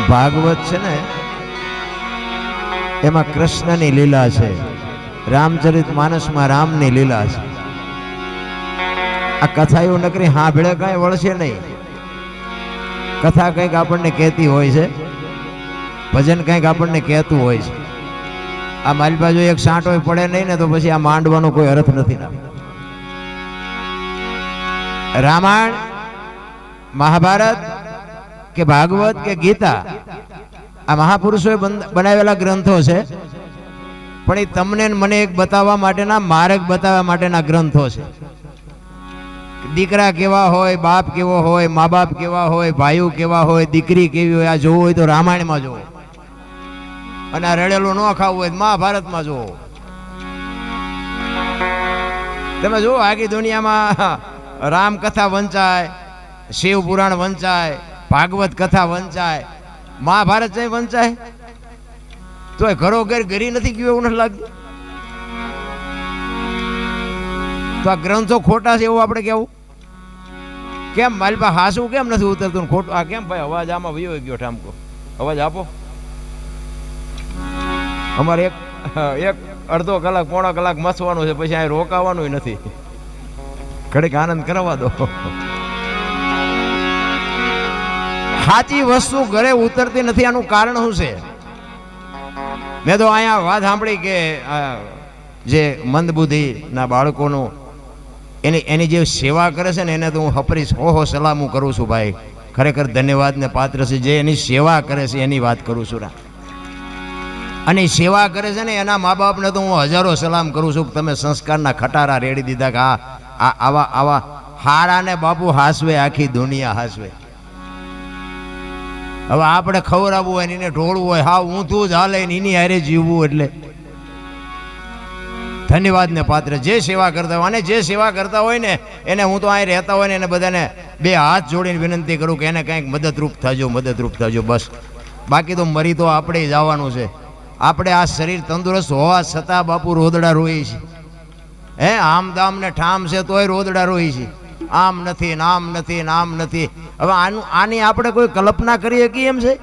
ભાગવત છે ને એમાં કૃષ્ણની લીલા છે, રામચરિત માનસમાં રામની લીલા છે. આ કથા એવું નકરી હાંભળે કાંઈ વળશે નહીં. કથા કંઈક આપણને કહેતી હોય છે, ભજન કંઈક આપણને કહેતું હોય છે. આ મારી બાજુ એક સાંટો પડે નહીં ને તો પછી આ માંડવાનો કોઈ અર્થ નથી. રામાયણ, મહાભારત કે ભાગવત કે ગીતા આ મહાપુરુષોએ બનાવેલા ગ્રંથો છે, પણ એ તમને મને એક બતાવવા માટેના, માર્ગ બતાવવા માટેના ગ્રંથો છે. દીકરા કેવા હોય, બાપ કેવો હોય, મા બાપ કેવા હોય, ભાઈઓ કેવા હોય, દીકરી કેવી હોય, આ જોવું હોય તો રામાયણમાં જોવો, અને આ રડેલું ન ખાવું હોય તો મહાભારતમાં જોવો. તમે જુઓ આખી દુનિયામાં રામ કથા વંચાય, શિવ પુરાણ વંચાય, ભાગવત કથા વંચાય, મહાભારત નહીં વંચાય તો ઘરો ઘર ઘરી નથી ગયું એવું નથી લાગતું. તો આ ગ્રંથો ખોટા છે એવું આપણે કેવું કેમ? મારી પાસે હાસું કેમ નથી ઉતરતું ખોટું? આ કેમ ભાઈ અવાજ આમાં વયો ગયો ઠામકો? અવાજ આપો. અમારે એક અડધો કલાક પોણો કલાક મસવાનું છે, પછી અહીં રોકાવાનું નથી. ઘડીક આનંદ કરવા દો. સાચી વસ્તુ ઘરે ઉતરતી નથી, આનું કારણ શું છે? મેં તો અહીંયા વાત સાંભળી કે જે મંદબુદ્ધિ ના બાળકોનું એની જે સેવા કરે છે ને એને તો હું હપરીશ હો સલામ કરું છું ભાઈ. ખરેખર ધન્યવાદ ને પાત્ર છે જે એની સેવા કરે છે એની વાત કરું છું. અને સેવા કરે છે ને એના મા બાપને તો હું હજારો સલામ કરું છું. તમે સંસ્કારના ખટારા રેડી દીધા કે આવા હારાને બાપુ હાસવે, આખી દુનિયા હાસવે. હવે આપણે ખવડાવવું હોય એને ઢોળવું હોય, હા ઊંધું જ હાલે એની હારે જીવવું, એટલે ધન્યવાદ ને પાત્ર જે સેવા કરતા હોય. અને જે સેવા કરતા હોય ને એને હું તો અહીં રહેતા હોય ને એને બધાને બે હાથ જોડીને વિનંતી કરું કે એને કંઈક મદદરૂપ થજો બસ. બાકી તો મરી તો આપણે જવાનું છે. આપણે આ શરીર તંદુરસ્ત હોવા છતાં બાપુ રોદડા રોઈ છે. હે આમ દામ ને ઠામ છે તોય રોદડા રોઈ છે. આમ નથી, નામ નથી, નામ નથી. હવે આની આપણે કોઈ કલ્પના કરી શકીએ એમ છે?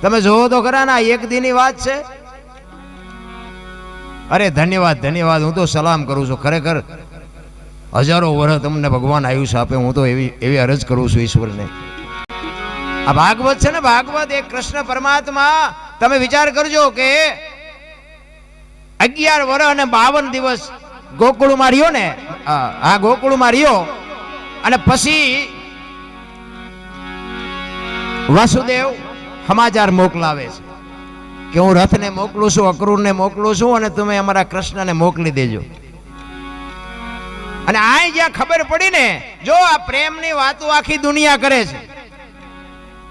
તમે જોવો તો ખરા ના, એક દીની વાત છે. અરે ધન્યવાદ, હું તો સલામ કરું છું. ખરેખર હજારો વર્ષ તમને ભગવાન આયુષ્ય આપે, હું તો એવી અરજ કરું છું ઈશ્વરને. આ ભાગવત છે ને, ભાગવત એક કૃષ્ણ પરમાત્મા, તમે વિચાર કરજો કે 11 વર્ષ અને 52 દિવસ ગોકુળમાં રહ્યો ને, આ ગોકુળમાં રહ્યો, અને પછી વાસુદેવ સમાચાર મોકલાવે છે કે હું રથને મોકલું છું, અક્રૂરને મોકલું છું, અને તમે અમારા કૃષ્ણને મોકલી દેજો. અને આ જ્યાં ખબર પડી ને, જો આ પ્રેમની વાતો આખી દુનિયા કરે છે.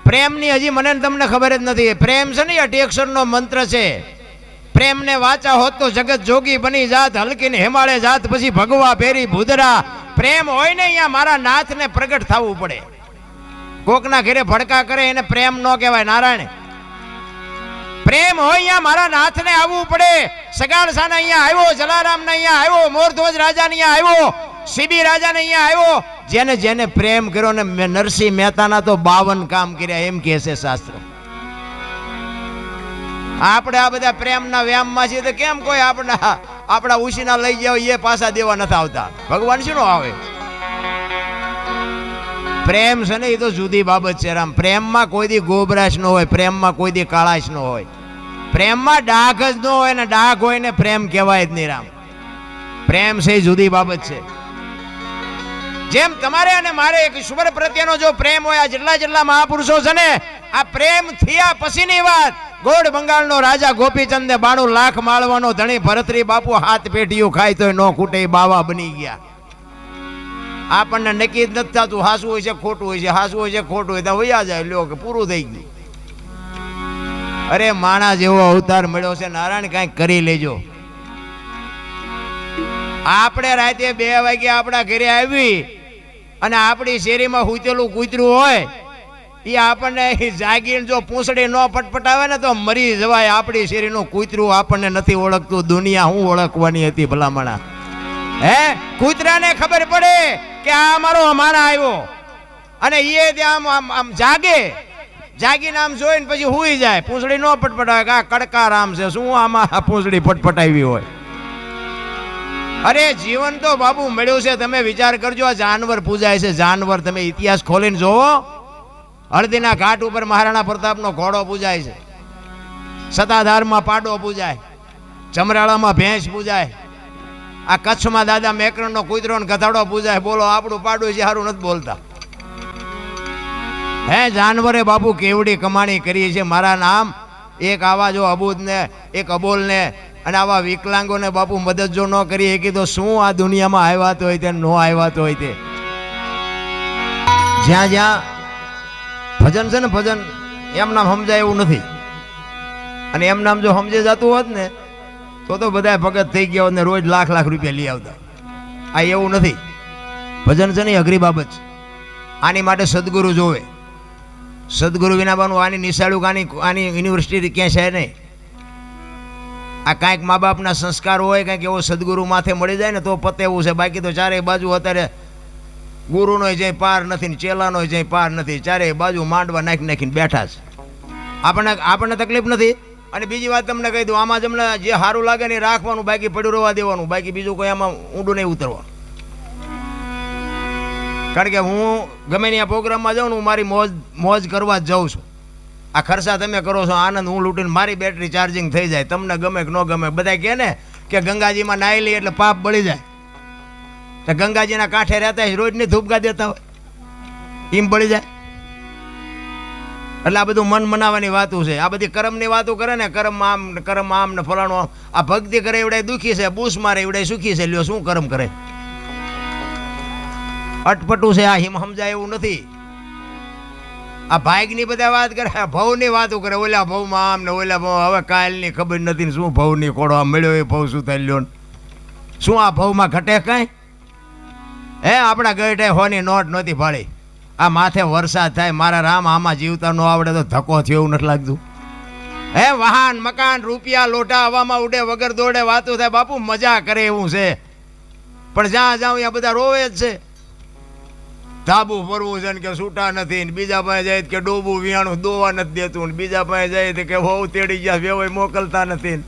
પ્રેમની હજી મને તમને ખબર જ નથી. પ્રેમ છે ને 8 અક્ષરનો મંત્ર છે. પ્રેમને વાચા હોત તો જગત જોગી બની જાત, હલકીને હિમાલય જાત, પછી ભગવા ફેરી ભૂદરા. પ્રેમ હોય ને અહીંયા મારા નાથને પ્રગટ થવું પડે. કોકના ઘરે ભડકા કરે એને પ્રેમ ન કહેવાય નારાયણ. પ્રેમ હોય અહીંયા મારા નાથને આવવું પડે. સગાળસાને અહીંયા આવ્યો, જલારામને અહીંયા આવ્યો, મોરધ્વજ રાજાને અહીંયા આવ્યો, સીબી રાજાને અહીંયા આવ્યો. જેને પ્રેમ કર્યો ને નરસિંહ મહેતાના તો 52 કામ કર્યા એમ કહે છે શાસ્ત્ર. આપણે આ બધા પ્રેમના વ્યામમાં છીએ તો કેમ કોઈ આપણા ઉશીના લઈ જાવ એ પાછા દેવા નથી આવતા? ભગવાન શું આવે? પ્રેમ છે ને એ તો જુદી બાબત છે રામ. પ્રેમમાં કોઈ દી ગોબરાશ ન હોય, પ્રેમમાં કોઈ દી કાળાશ ન હોય, પ્રેમમાં ડાઘ જ ન હોય, ને ડાઘ હોય ને પ્રેમ કહેવાય જ નહીં રામ. પ્રેમ છે જુદી બાબત છે. જેમ તમારે અને મારે એક ઈશ્વર પ્રત્યેનો જો પ્રેમ હોય, આ જેટલા મહાપુરુષો છે ને, આ પ્રેમ થયા પછીની વાત. ગોળ બંગાળનો રાજા ગોપીચંદે 92 લાખ માળવાનો ધણી ભરતરી બાપુ 7 પેટીઓ ખાય તોય નો ખૂટે, બાવા બની ગયા. આપણને નક્કી જ નથી થતું હાસું હોય છે ખોટું હોય છે, હાસું હોય છે ખોટું હોય તો વયા જાય, લ્યો કે પૂરું થઈ ગયું. અરે માણા જેવો અવતાર મળ્યો છે નારાયણ, કાંઈક કરી લેજો. આપણે રાતે 2 વાગે આપણા ઘરે આવી અને આપણી શેરીમાં હુતેલું કૂતરું હોય, એ આપણને જાગીને જો પૂંછડી ન પટપટાવે ને તો મરી જવાય. આપણી શેરીનું કૂતરું આપણને નથી ઓળખતું, દુનિયા હું ઓળખવાની હતી ભલામણા? હે કૂતરાને ખબર પડે કે આ અમારો અમારા આવ્યો, અને એ ત્યાં આમ જાગે જાગીને આમ જોઈને પછી હુઈ જાય, પૂંછડી નો પટપટાવે કે આ કડકા રામ છે, શું આમાં પૂંછડી પટપટાવી હોય. અરે જીવન તો બાબુ મળ્યું છે. તમે વિચાર કરજો, આ જાનવર પૂજાય છે, જાનવર. તમે ઇતિહાસ ખોલીને જોવો, હળદીના ઘાટ ઉપર મહારાણા પ્રતાપનો ઘોડો પૂજાય છે, સતાધારમાં પાડો પૂજાય, ચમરાળામાં ભેંસ પૂજાય, આ કચ્છમાં દાદા મેકરણનો કૂતરો ને ગધાડો પૂજાય. બોલો આપણું પાડું છે સારું નથી બોલતા. હે જાનવરે બાપુ કેવડી કમાણી કરી છે. મારા નામ એક આવા જો અબૂદ ને એક અબોલ ને અને આવા વિકલાંગોને બાપુ મદદ જો ન કરી શકી તો શું આ દુનિયામાં આવ્યા તો હોય તે નો આવ્યા તો હોય તે. જ્યાં જ્યાં ભજન છે ને, ભજન એમ નામ સમજાય એવું નથી. અને એમ નામ જો સમજે જતું હોત ને તો બધા ભગત થઈ ગયા હોત ને રોજ લાખ લાખ રૂપિયા લઈ આવતા. આ એવું નથી. ભજન છે ને અઘરી બાબત છે. આની માટે સદગુરુ જોવે. સદગુરુ વિના બાનું આની નિશાળું આની યુનિવર્સિટી ક્યાં છે નહીં. આ કાંઈક મા બાપના સંસ્કાર હોય, કાંઈક એવો સદગુરુ માથે મળી જાય ને તો પતે એવું છે. બાકી તો ચારેય બાજુ અત્યારે ગુરુનો જઈ પાર નથી ને ચેલાનો જઈ પાર નથી. ચારેય બાજુ માંડવા નાખીને બેઠા છે. આપણને તકલીફ નથી. અને બીજી વાત તમને કહી દઉં, આમાં તમને જે સારું લાગે ને રાખવાનું, બાકી પડ્યું રહેવા દેવાનું. બાકી બીજું કોઈ આમાં ઊંડું નહીં ઉતરવાનું. કારણ કે હું ગમે ત્યાં પ્રોગ્રામમાં જાઉં ને, હું મારી મોજ કરવા જ જાઉં છું. આ ખર્ચા તમે કરો છો, આનંદ હું લૂંટીને મારી બેટરી ચાર્જિંગ થઈ જાય. તમને ગમે કે ન ગમે. બધા કહે ને કે ગંગાજીમાં નાહી લઈએ એટલે પાપ બળી જાય. તો ગંગાજીના કાંઠે રહેતા હોય, રોજની ધૂપગા દેતા હોય, એમ બળી જાય. એટલે આ બધું મન મનાવવાની વાતો છે. આ બધી કર્મની વાતો કરે ને, કર્મ આમ ને ફલાણું આમ. આ ભક્તિ કરે એવડે દુઃખી છે, બૂસ મારે એવડે સુખી છે. લ્યો શું કર્મ કરે? અટપટું છે. આ હિમ સમજાય એવું નથી. આ ભાગની બધા વાત કરે, ભવની વાતો કરે. ઓલા ભવમાં આમ ને ઓલા ભવ. હવે કાલની ખબર નથી ને શું ભવની કોડો આ મળ્યો એ ભવ શું થાય લ્યો. શું આ ભવમાં ઘટે કાંઈ? હે આપણા ગઈઠે હોની નોટ નહોતી ફાળી. આ માથે વરસાદ થાય, મારા રામ આમાં જીવતા ન આવડે તો ધક્કો થયો એવું નથી લાગતું. હે વાહન મકાન રૂપિયા લોટા હવામાં ઉડે વગર દોડે વાતો થાય. બાપુ મજા કરે એવું છે, પણ જ્યાં જાઉં ત્યાં બધા રોવે જ છે. ધાબુ ફરવું છે ને કે છૂટા નથી, બીજા પાસે જાય કે ડોબું વિયાણું દોવા નથી દેતું, બીજા પાસે જાય કે બહુ તેડી ગયા વેવાય મોકલતા નથી,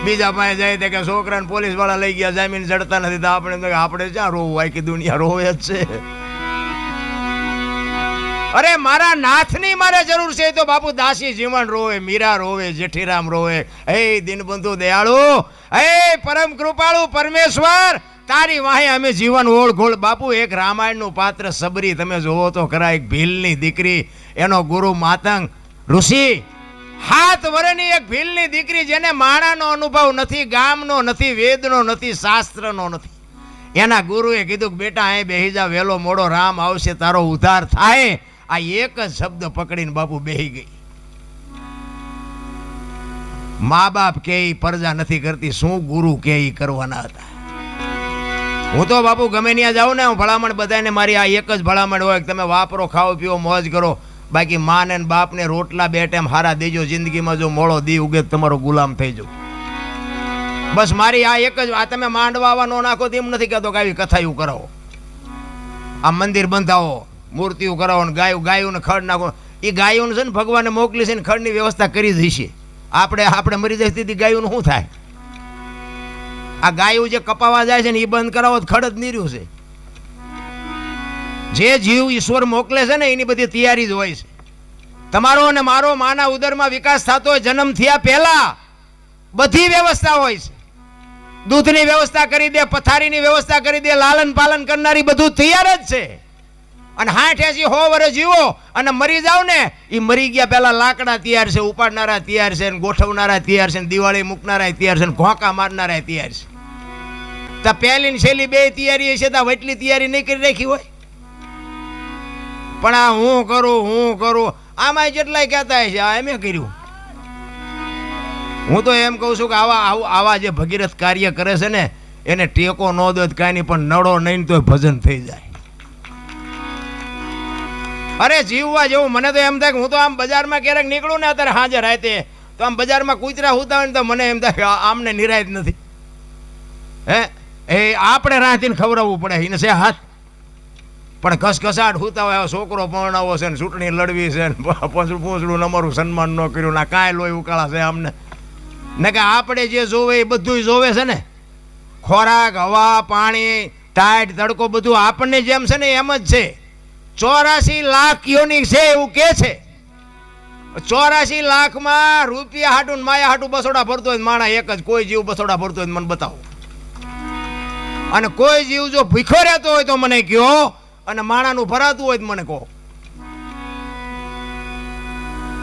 બીજા પાસે જાય કે છોકરાને પોલીસ વાળા લઈ ગયા જામીન ચડતા નથી. તો આપણે ક્યાં રોવું? આખી દુનિયા રોવે જ છે. અરે મારા નાથની મારે જરૂર છે તો બાપુ દાસી જીવન રોવે, મીરા રોવે, જેઠીરામ રોવે. હે દીનબંધુ દયાળુ, હે પરમ કૃપાળુ પરમેશ્વર, તારી વાહે અમે જીવન ઓળઘોળ. બાપુ એક રામાયણનું પાત્ર સબરી તમે જોવો તો ખરા. એક ભીલની દીકરી, એનો ગુરુ માતંગ ઋષિ, 7 વર્ષની એક ભીલની દીકરી, જેને માણાનો અનુભવ નથી, ગામનો નથી, વેદનો નથી, શાસ્ત્રનો નથી. એના ગુરુએ કીધું કે બેટા અહીં બેહી જા, વહેલો મોડો રામ આવશે, તારો ઉદ્ધાર થાય. આ એક જ શબ્દ પકડીને બાપુ બેહી ગઈ. મા બાપ કે પરજા નથી કરતી, શું ગુરુ કે કરવાના હતા. હું તો બાપુ ગમે ત્યાં જાઉં ને, હું ભલામણ બધાને મારી આ એક જ ભલામણ હોય કે તમે વાપરો, ખાઓ પીઓ, મોજ કરો. બાકી માં ને બાપને રોટલા 2 ટાઈમ હારા દેજો. જિંદગીમાં જો મોડો દી ઉગે તમારો ગુલામ થઈ જાવ. બસ મારી આ એક જ. આ તમે માંડવા આવા નો નાખો તેમ નથી કહેતો કે આવી કથાયું કરાવો, આ મંદિર બંધાવો, મૂર્તિઓ કરાવો ને ગાયોને ખડ નાખો. એ ગાયોને છે ને ભગવાને મોકલી છે ને ખડની વ્યવસ્થા કરી જ હશે. આપણે મરી જાય તેથી ગાયોનું શું થાય? આ ગાયું જે કપાવા જાય છે ને એ બંધ કરાવો તો ખડ જ નીર્યું છે. જે જીવ ઈશ્વર મોકલે છે ને એની બધી તૈયારી જ હોય છે. તમારો અને મારો માના ઉદરમાં વિકાસ થતો હોય જન્મ થયા પહેલા બધી વ્યવસ્થા હોય છે. દૂધની વ્યવસ્થા કરી દે, પથારીની વ્યવસ્થા કરી દે, લાલન પાલન કરનારી બધું તૈયાર જ છે. અને 60-80 વર્ષ જીવો અને મરી જાવ ને, એ મરી ગયા પહેલા લાકડા તૈયાર છે, ઉપાડનારા તૈયાર છે, ગોઠવનારા તૈયાર છે, દિવાળી મૂકનારા તૈયાર છે, ઘોંકા મારનારા તૈયાર છે. તો પહેલી ને છેલ્લી 2 તૈયારી છે, તો વટલી તૈયારી નહીં કરી રાખી હોય. પણ આ હું કરું આમાં જેટલાય કહેતા છે આ એમ કર્યું. હું તો એમ કહું છું કે આવા જે ભગીરથ કાર્ય કરે છે ને એને ટેકો ન દો કાંઈ નહીં, પણ નડો નહીં તો ભજન થઈ જાય. અરે જીવવા જેવું. મને તો એમ થાય કે હું તો આમ બજારમાં ક્યારેક નીકળું ને અત્યારે હાજર રાતે, તો આમ બજારમાં કૂતરા હુતા હોય ને તો મને એમ થાય કે આમને નિરાયત નથી. હે એ આપણે રાતીને ખવડાવવું પડે એને છે હાથ. પણ ઘસઘસાટ હુતા હોય, છોકરો પરણાવો છે ને ચૂંટણી લડવી છે ને પૂંછડું અમારું સન્માન ન કર્યું ના કાંઈ લોહી ઉકાળા છે અમને ને કે આપણે જે જોવે એ બધું જોવે છે ને, ખોરાક, હવા, પાણી, ટાઈટ, તડકો બધું આપણને જેમ છે ને એમ જ છે. 84 લાખ યોની છે એવું કે છે. 84 લાખમાં રૂપિયા હાટું માયા હાટું બસોડા ભરતો હોય માણા એક જ, કોઈ જીવ બસોડા ભરતો હોય મને બતાવો. અને કોઈ જીવ જો ભીખો રહેતો હોય તો મને કહો, અને માણાનું ભરાતું હોય તો મને કહો.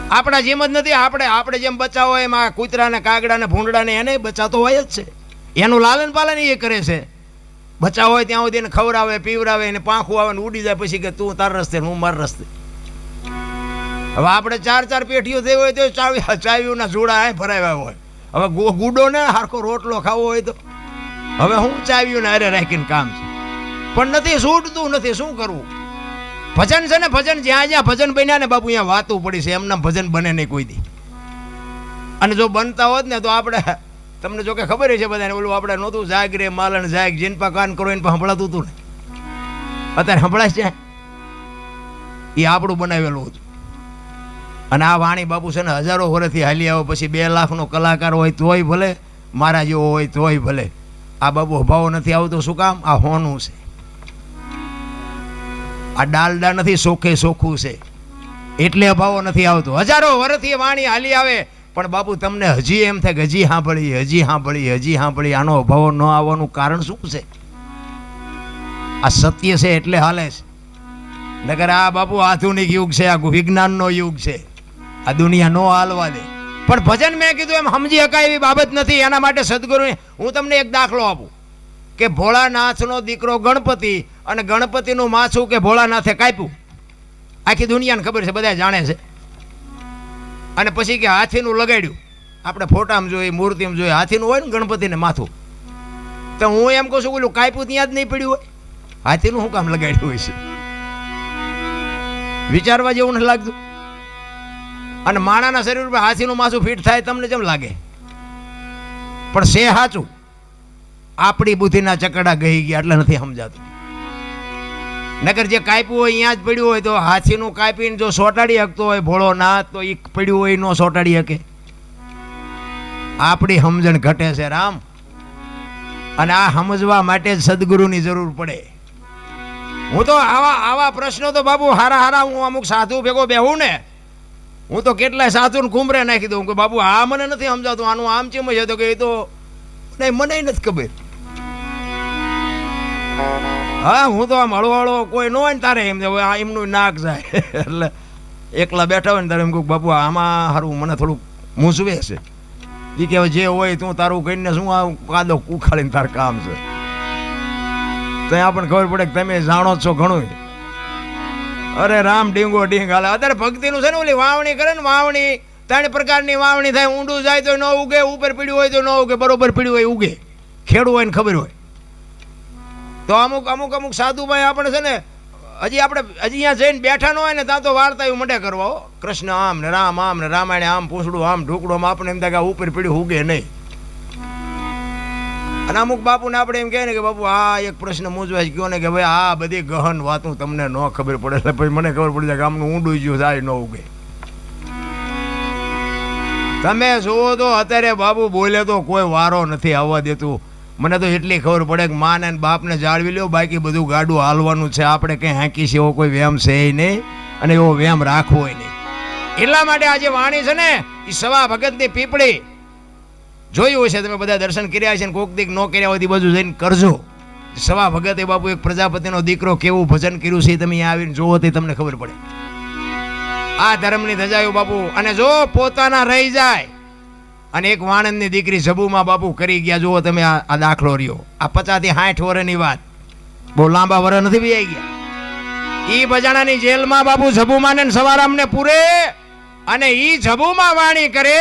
આપણા જેમ જ નથી, આપણે જેમ બચાવ હોય એમ આ કૂતરાને, કાગડાને, ભૂંડડાને એને બચાવતો હોય જ છે. એનું લાલન પાલન એ કરે છે. બચાવ હોય ત્યાં સુધી એને ખવડાવે, પીવડાવે, એને પાંખું આવે ને ઉડી જાય પછી કે તું તાર રસ્તે હું મારા રસ્તે. હવે આપણે 4 પેઢીઓ થઈ હોય તો ચાવીઓના જોડા ભરાવ્યા હોય. હવે ગુડો ને હારખો રોટલો ખાવો હોય તો હવે હું ચાવીઓને અરે રાખીને કામ છે, પણ નથી છૂટતું નથી. શું કરવું? ભજન છે ને, ભજન જ્યાં જ્યાં ભજન બન્યા ને બાપુ અહીંયા વાતું પડી છે. એમના ભજન બને નહીં કોઈ દી. અને જો બનતા હોત ને તો આપણે, તમને જો કે ખબર છે બધાને, ઓલું આપણે નહોતું જાગ રે માલણ જાગ, જીનપા કાન કરો એને સંભળાતું હતું ને, અત્યારે સંભળાય છે. એ આપણું બનાવેલું હતું. અને આ વાણી બાપુ છે ને હજારો વર્ષથી હાલી આવો, પછી 2 લાખનો કલાકાર હોય તોય ભલે, મારા જેવો હોય તોય ભલે, આ બાબુ અભાવો નથી આવતો. શું કામ? આ હોનું છે, આ ડાલડા નથી, સોખે સોખું છે, એટલે અભાવો નથી આવતો. હજારો વર્ષથી વાણી હાલી આવે, પણ બાપુ તમને હજી એમ થાય કે હજી સાંભળી. આનો અભાવો ન આવવાનું કારણ શું છે? આ સત્ય છે એટલે હાલે છે. નકર આ બાપુ આધુનિક યુગ છે, આ વિજ્ઞાનનો યુગ છે, આ દુનિયા નો હાલવા દે. પણ ભજન મેં કીધું એમ સમજી શકાય એવી બાબત નથી. એના માટે સદગુરુ, હું તમને એક દાખલો આપું કે ભોળાનાથનો દીકરો ગણપતિ, અને ગણપતિનું માથું કે ભોળાનાથે કાપ્યું, આખી દુનિયાને ખબર છે, બધા જાણે છે. અને પછી કે હાથીનું લગાડ્યું. આપણે ફોટામાં જોઈએ, મૂર્તિમાં જોઈએ, હાથીનું હોય ને ગણપતિને માથું. તો હું એમ કહું છું ઓલું કાપ્યું ત્યાં જ નહીં પડ્યું હોય, હાથીનું શું કામ લગાડ્યું હોય છે? વિચારવા જેવું નથી લાગતું. અને માણાના શરીર ઉપર હાથીનું માથું ફિટ થાય તમને જેમ લાગે, પણ છે સાચું. આપણી બુદ્ધિના ચકડા ગઈ ગયા એટલે નથી સમજાતું. નકર જે કાપ્યું હોય અહીંયા જ પડ્યું હોય તો હાથીનું કાપીને જો સોટાડી શકતો હોય ભોળો નાથ, તો એ પડ્યું હોય ન સોટાડી શકે. આપણી સમજણ ઘટે છે રામ. અને આ સમજવા માટે જ સદગુરુની જરૂર પડે. હું તો આવા પ્રશ્નો તો બાબુ હારા હું અમુક સાધુ ભેગો બેહું ને, હું તો કેટલાય સાધુને કુંભરે નાખી દઉં કે બાબુ આ મને નથી સમજાતું, આનું આમ ચેમ છે, તો કે એ તો નહીં, મને નથી ખબર. હા, હું તો આમ હળવાળો કોઈ ન હોય ને તારે એમ આ એમનું નાક જાય એટલે એકલા બેઠા હોય ને તારે એમ કહું બાપુ આમાં સારું મને થોડુંક મૂંઝવે છે. એ કે જે હોય તું તારું કહીને શું આ કાદો ઉખાડીને તાર કામ છે. તો આપણને ખબર પડે કે તમે જાણો છો ઘણું. અરે રામ ડીંગો ડીંગ હાલે. અત્યારે ભક્તિનું છે ને, ઓલી વાવણી કરે ને, વાવણી 3 પ્રકારની વાવણી થાય. ઊંડું જાય તો ન ઉગે, ઉપર પીડ્યું હોય તો ન ઉગે, બરોબર પીડ્યું હોય ઉગે, ખેડું હોય ને ખબર હોય. તો અમુક સાધુભાઈ આપણે છે ને, હજી અહીંયા જઈને બેઠા ન હોય ને ત્યાં તો વાર્તા એવું મંડે કરવા, કૃષ્ણ આમ ને રામ આમ ને રામાયણ આમ, પૂછડું આમ, ઢોકળું આમ. આપણે એમ થાય કે ઉપર પીડ્યું ઉગે નહીં. અને અમુક બાપુને આપણે એમ કહે ને કે બાપુ આ એક પ્રશ્ન મૂંઝવાય ગયો ને કે ભાઈ આ બધી ગહન વાતું તમને ન ખબર પડે, એટલે પછી મને ખબર પડી જાય કે આમનું ઊંડું ગયું થાય ન ઉગે. તમે જુઓ તો અત્યારે બાપુ બોલે તો કોઈ વારો નથી આવવા દેતું. મને તો એટલી ખબર પડે કે માને ને બાપને જાળવી લ્યો, બાકી બધું ગાડું હાલવાનું છે. આપણે કંઈ હાંકી છે એવો કોઈ વ્યામ છે નહીં, અને એવો વ્યામ રાખવો નહીં. એટલા માટે આજે વાણી છે ને એ સવા ભગતની પીપળી જોયું હશે તમે બધા, દર્શન કર્યા છે ને કોક દીક ન કર્યા હોય બધું જઈને કરજો. સવા ભગતે બાપુ એક પ્રજાપતિનો દીકરો કેવું ભજન કર્યું છે તમે અહીંયા આવીને જોવો તો તમને ખબર પડે. આ ધર્મની ધજાયું બાપુ. અને જો પોતાના રહી જાય, અને એક વાણંદની દીકરી જબુમાં બાપુ કરી ગયા. જુઓ તમે આ દાખલો રહ્યો. આ 50 થી 60 વર્ષની વાત, બહુ લાંબા વર્ષ નથી બી ગયા. ઈ બજાણાની જેલમાં બાપુ જબુમાં ને સવારામને પૂરે, અને ઈ જબુમાં વાણી કરે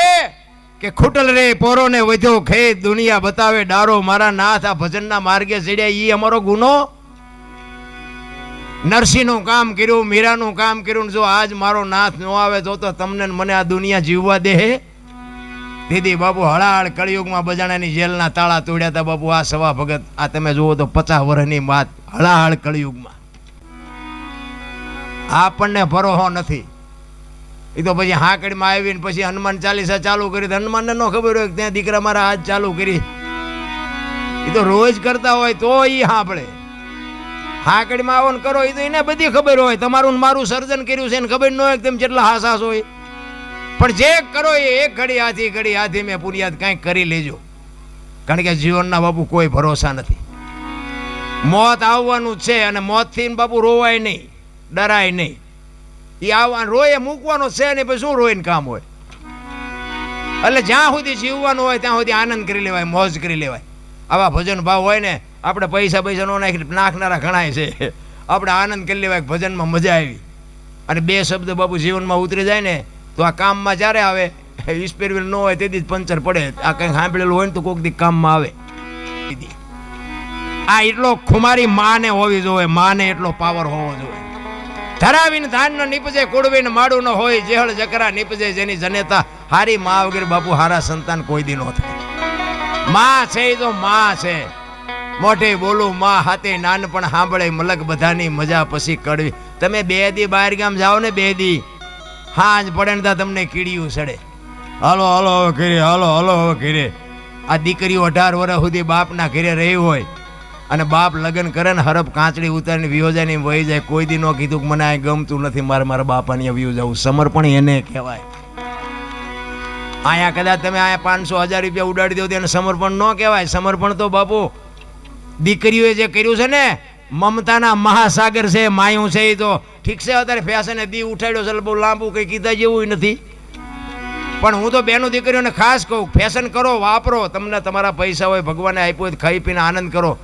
કે ખૂટલ રે પોરો ને વધ્યો ખેત, દુનિયા બતાવે ડારો મારા નાથ. આ ભજનના માર્ગે ચડ્યા, ઈ અમારો ગુનો. નરસિંહનું કામ કર્યું, મીરાનું કામ કર્યું. જો આજ મારો નાથ ન આવે તો તમને મને આ દુનિયા જીવવા દે. દીદી બાપુ હળાહળ કળિયુગમાં બજાણાની જેલના તાળા તોડ્યા હતા બાપુ. આ સવા ભગત આ તમે જુઓ તો 50 વર્ષની વાત, હળાહળ કળિયુગમાં. આપણને ભરોસો નથી. એ તો પછી હાકડીમાં આવીને પછી હનુમાન ચાલીસા ચાલુ કરી, હનુમાનને ન ખબર હોય ત્યાં દીકરા મારા હાથ ચાલુ કરી. એ તો રોજ કરતા હોય તો એ સાંભળે. હાકડીમાં આવો ને કરો એ તો એને બધી ખબર હોય, તમારું મારું સર્જન કર્યું છે એને ખબર ન હોય તેમ જેટલા હાસાસ હોય. પણ જે કરો એ એક ઘડી હાથી મેં પુરિયાદ કંઈક કરી લેજો. કારણ કે જીવનના બાપુ કોઈ ભરોસા નથી. મોત આવવાનું જ છે અને મોતથી બાપુ રોવાય નહીં, ડરાય નહીં. એ આવવાનું રોય મૂકવાનો છે નહીં, પછી શું રોઈને કામ હોય. એટલે જ્યાં સુધી જીવવાનું હોય ત્યાં સુધી આનંદ કરી લેવાય, મોજ કરી લેવાય. આવા ભજન ભાવ હોય ને, આપણે પૈસા નો નાખનારા ઘણાય છે. આપણે આનંદ કરી લેવાય, ભજનમાં મજા આવી. અને બે શબ્દ બાપુ જીવનમાં ઉતરી જાય ને તો આ કામમાં જ્યારે આવે, સ્પેર વ્હીલ ન હોય તેથી જ પંચર પડે. આ કંઈક સાંભળેલું હોય ને તો કોઈક દી કામમાં આવે. આ એટલો ખુમારી માને હોવી જોઈએ, માને એટલો પાવર હોવો જોઈએ. ધરાવીને ધાન ન નીપજે, કુડવીને માડું ન હોય, જેહળ જકરા નીપજે જેની જનેતા. હારી મા વગેરે બાપુ હારા સંતાન કોઈ દી ન થાય. માં છે એ તો માં છે. મોઢે બોલું માં હાથે નાનપણ સાંભળે મલક બધાની મજા પછી કડવી. તમે 2 દી બહાર ગામ જાઓ ને, 2 દી હાંજ પડે ને તમને કીડિયું સડે. હાલો હાલો હવે ઘરે, હાલો હાલો હવે ઘરે. આ દીકરીઓ 18 વર્ષ સુધી બાપના ઘરે રહી હોય અને બાપ લગ્ન કરે ને હરફ કાંચડી ઉતારીને વિયોજાની વહી જાય. કોઈ દી ન કીધું કે મને આ ગમતું નથી, મારા બાપાની વ્યૂ જવું. સમર્પણ એને કહેવાય. અહીંયા કદાચ તમે અહીંયા 500-1000 રૂપિયા ઉડાડી દો તેને સમર્પણ ન કહેવાય. સમર્પણ તો બાપુ દીકરીઓએ જે કર્યું છે ને, મમતાના મહાસાગર છે, માયું છે. એ તો ઠીક છે અત્યારે ફેશને દી ઉઠાડ્યો છે, બહુ લાંબુ કંઈ કીધા જેવું નથી. પણ હું તો બેનો દીકરીઓને ખાસ કહું, ફેશન કરો, વાપરો. તમને તમારા પૈસા હોય, ભગવાને આપ્યો હોય, ખાઈ પીને આનંદ કરો.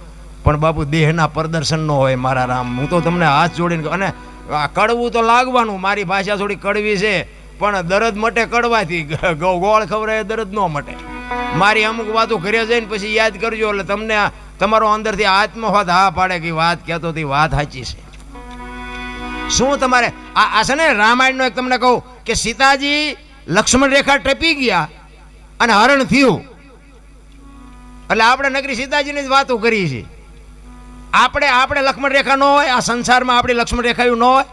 પણ બાપુ દેહના પ્રદર્શન ન હોય મારા રામ. હું તો તમને હાથ જોડીને, અને કડવું તો લાગવાનું. મારી ભાષા થોડી કડવી છે, પણ દરદ મટે કડવાથી, ગોળ ખવડાય દરદ ન મટે. મારી અમુક વાતો ઘરે જઈને પછી યાદ કરજો, એટલે તમને તમારો અંદરથી આત્મહોત હા પાડે કે વાત કહેતો હતી, વાત સાચી છે. શું તમારે આ છે ને રામાયણનો એક તમને કહું કે સીતાજી લક્ષ્મણ રેખા ટપી ગયા અને હરણ થયું. એટલે આપણે નગરી સીતાજીની જ વાતો કરી છે. આપણે લક્ષ્મણ રેખા ન હોય આ સંસારમાં, આપણી લક્ષ્મણ રેખાયું ન હોય.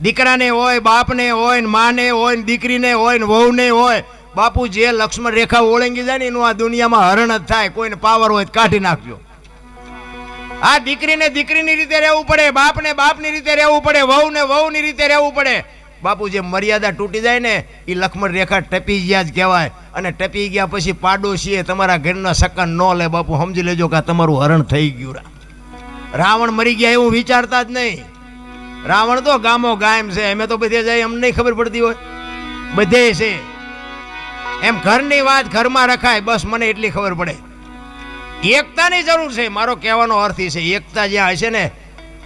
દીકરાને હોય, બાપને હોય, ને માને હોય, ને દીકરીને હોય, ને વહુને હોય. બાપુ જે લક્ષ્મણ રેખા ઓળંગી જાય ને એનું આ દુનિયામાં હરણ જ થાય. કોઈને પાવર હોય કાઢી નાખજો. આ દીકરીને દીકરીની રીતે રહેવું પડે, બાપને બાપની રીતે રહેવું પડે, વહુને વહુની રીતે રહેવું પડે. બાપુ જે મર્યાદા તૂટી જાય ને એ લક્ષ્મણ રેખા ટપી ગયા જ કહેવાય. અને ટપી ગયા પછી પાડોશીએ તમારા ઘરના સકન ન લે. બાપુ સમજી લેજો કે તમારું હરણ થઈ ગયું. રાવણ મરી ગયા એવું વિચારતા જ નહીં. રાવણ તો ગામો ગામ છે, અમે તો બધે જાય, અમને ખબર પડતી હોય. બધે છે એમ ઘરની વાત ઘરમાં રખાય, બસ મને એટલી ખબર પડે. એકતાની જરૂર છે. મારો કહેવાનો અર્થ એ છે, એકતા જ્યાં હશે ને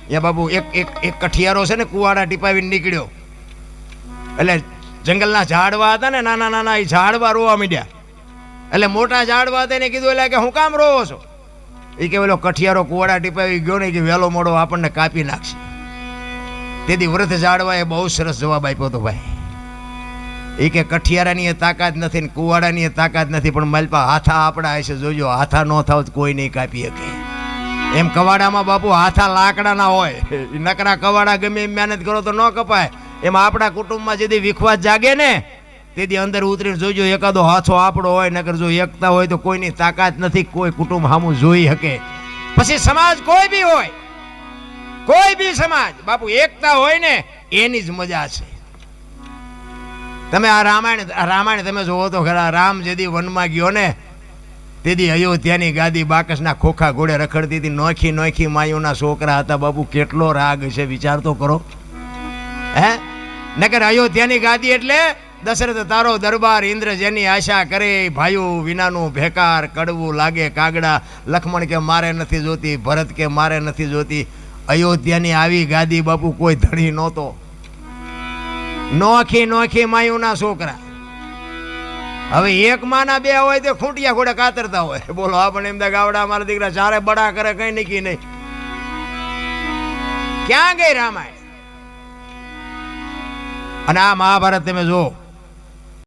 ત્યાં બાપુ એક કઠિયારો છે ને કુવાડા ટીપાવીને નીકળ્યો. એટલે જંગલના ઝાડવા હતા ને, નાના નાના, એ ઝાડવા રોવા માંડ્યા. એટલે મોટા ઝાડવા હતા એને કીધું એટલે કે હું કામ રોવો છો? એ કે પેલો કઠિયારો કુવાડા ટીપાવી ગયો ને કે વહેલો મોડો આપણને કાપી નાખશે. તેથી વૃદ્ધ ઝાડવાએ બહુ સરસ જવાબ આપ્યો હતો ભાઈ. એ કે કઠિયારાની એ તાકાત નથી ને કુવાડાની એ તાકાત નથી, પણ માલપા હાથા આપણા હશે, જોજો. હાથા ન થાવ તો કોઈ નહીં કાપી શકે. એમ કવાડામાં બાપુ હાથા લાકડાના હોય. નકરા કવાડા ગમે એમ મહેનત કરો તો ન કપાય. એમાં આપણા કુટુંબમાં જેથી વિખવાદ જાગે ને તેથી અંદર ઉતરીને જોજો એકાદો હાથો આપણો હોય. નકર જો એકતા હોય તો કોઈની તાકાત નથી, કોઈ કુટુંબ સામું જોઈ શકે. પછી સમાજ કોઈ બી હોય, કોઈ બી સમાજ બાપુ એકતા હોય ને એની જ મજા છે. તમે આ રામાયણ તમે જોવો તો ખરા. રામ જેદી વનમાં ગયો ને તેથી અયોધ્યાની ગાદી બાકસના ખોખા ઘોડે રખડતી હતી. નોખી નોખી માયુના છોકરા હતા. બાપુ કેટલો રાગ છે, વિચાર તો કરો. હે નકર અયોધ્યાની ગાદી એટલે દશરથ તારો દરબાર, ઇન્દ્ર જેની આશા કરે, ભાઈઓ વિનાનું ભેકાર, કડવું લાગે કાગડા. લક્ષ્મણ કે મારે નથી જોતી, ભરત કે મારે નથી જોતી. અયોધ્યાની આવી ગાદી બાપુ કોઈ ધણી નહોતો. નોખી નોખી માયુના છોકરા. હવે એક માના બે હોય તો ખૂંટિયા ઘોડે કાતરતા હોય. બોલો આપણે એમ ગાવડા મારા દીકરા ચારે બડા કરે, કઈ નીકી નહીં. ક્યાં ગઈ રામાયણ? અને આ મહાભારત તમે જો,